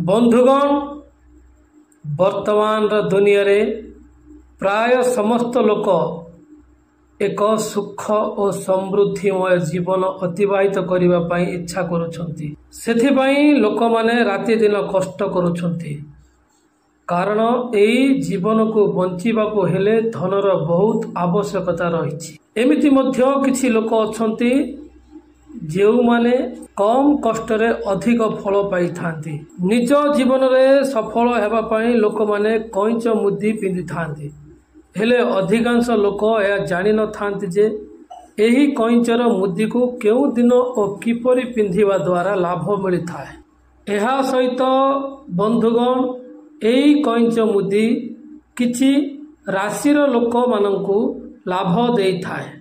बंधुगण वर्तमान दुनिया रे प्राय समस्त लोक एक सुख और समृद्धिमय जीवन अतिवाहित करने इच्छा करुछंती। सेथिबाई लोक माने राति दिन कष्ट करुछंती कारण एई जीवन को बंचिबाको हेले धनर बहुत आवश्यकता रही। एमिति मध्य किछि लोक अछंती जो माने कम कष्ट रे अधिक फल पाई थांती। निज जीवन रे सफल हेबा पई लोक माने कइंच मुदी पिंधि थांती हेले अधिकांश लोक यह जानि न थांती जे एही कइंचर मुदी को केउ दिन और किपरि पिंधिबा द्वारा लाभ मिली थाए। एहा सहित बंधुगण एही कइंच मुदी किछि राशिर लोक मानंकु लाभ देई थाए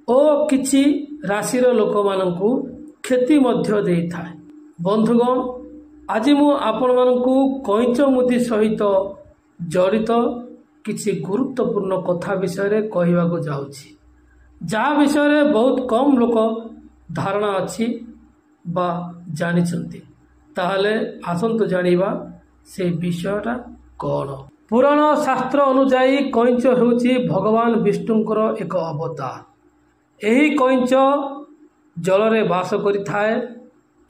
ओ किछि राशिर लोक मानंकु क्षति मध्य देई थाए। बंधुगण आज मु आपण मानंकु कइंच मुदी सहित जड़ित किछि गुरुत्वपूर्ण कथा विषय रे कहिबाको जाउछि, जहा विषय रे बहुत कम लोक धारणा अछि बा जानिछंती। ताहले आसंतु जानिबा से विषयटा कोन। पुराण शास्त्र अनुसार कइंच हेउछि भगवान विष्णुंकर एक अवतार। एही कइंच जल रे वास करि थाए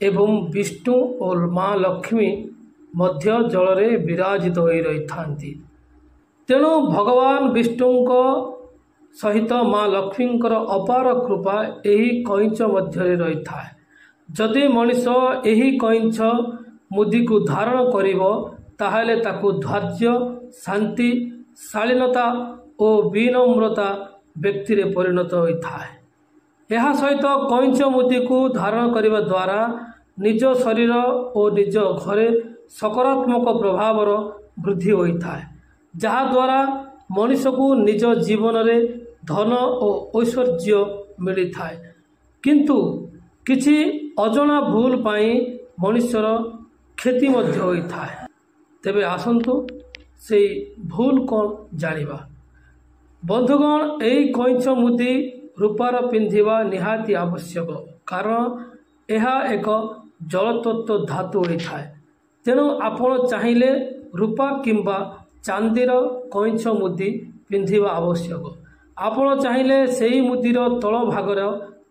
एवं विष्णु और मां लक्ष्मी मध्य जल रे विराजित होई रही थांती। तेणु भगवान विष्णुंक सहित मां लक्ष्मींकर अपार कृपा एही कइंच मध्य रही थाए। जदि मनीष एही कइंच मुदी को धारण करिवो ताहले ताकू धैर्य शांति शालीनता और विनम्रता व्यक्ति रे परिणत होई थाए। यह सहित कइंच मुदी को धारण करिबा द्वारा निज शरीर और निज घरे सकारात्मक प्रभाव वृद्धि होई थाए, जहा द्वारा मनीष को निज जीवन रे धन और ऐश्वर्य मिली थाए। किंतु किछि अजना भूल पाई मनुष्यर क्षति मध्य होई थाए। तेबे आसंतु से भूल कौन जानिबा। बंधुगण एई कइंच मुदी रूपार पिंधिबा निहाती आवश्यक कारण यह एक जलतत्व धातु होई थाए। तेणु आपण चाहिले रूपा किंबा चांदीर कइंच मुदी पिंधिबा आवश्यक। आपण चाहिले सेही मुदीर तल भागर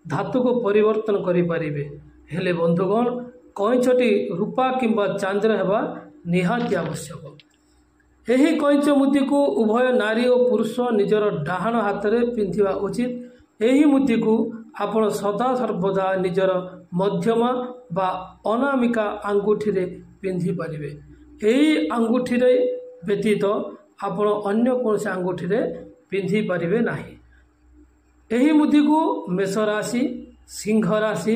धातु को परिवर्तन करि परिबे। हेले बंधुगण कइंचटी रूपा किंबा चांदीर हेबा निहाती आवश्यक। एही कइंच मुदी को उभय नारी और पुरुष निजर डाहाण हाथ रे पिंधिबा उचित। एही मुदी को आपण सदा सर्वदा निजर मध्यमा बा अनामिका आंगुठी रे पिंधि परिबे। एही आंगुठी रे व्यतीत आपण अन्य कौन आंगुठी रे पिंधि परिबे नाही। एही मुदी को मेष राशि, सिंह राशि,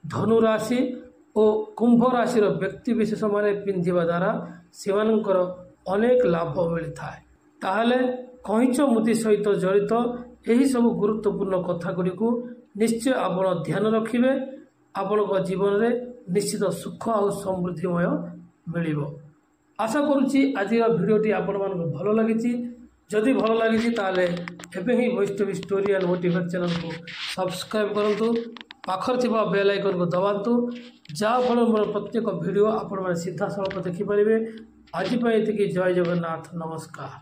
धनु राशि और कुंभ राशि व्यक्ति विशेष माने पिंधिबा द्वारा सेमानकर अनेक लाभ मिली थाए। ताहले कइंच मुदी सहित जड़ित एही सब गुरुत्वपूर्ण कथा गुडी को निश्चय आपण ध्यान रखिबे। आपण जीवन रे निश्चित सुख और समृद्धिमय मिलिबो। आशा करुच्ची आज भिडियोटी आपण मानक भल लगी। जदि भल लगी ताले एबे ही Vaishnavi story and motivate channel को सब्सक्राइब करंतु, पाखर थिबा बेल आइकन को दबांतु, जा फल मोर प्रत्येक भिडियो आपण माने सीधा सड़क देखि परिबे। आज पई एतिकी जय जगन्नाथ, नमस्कार।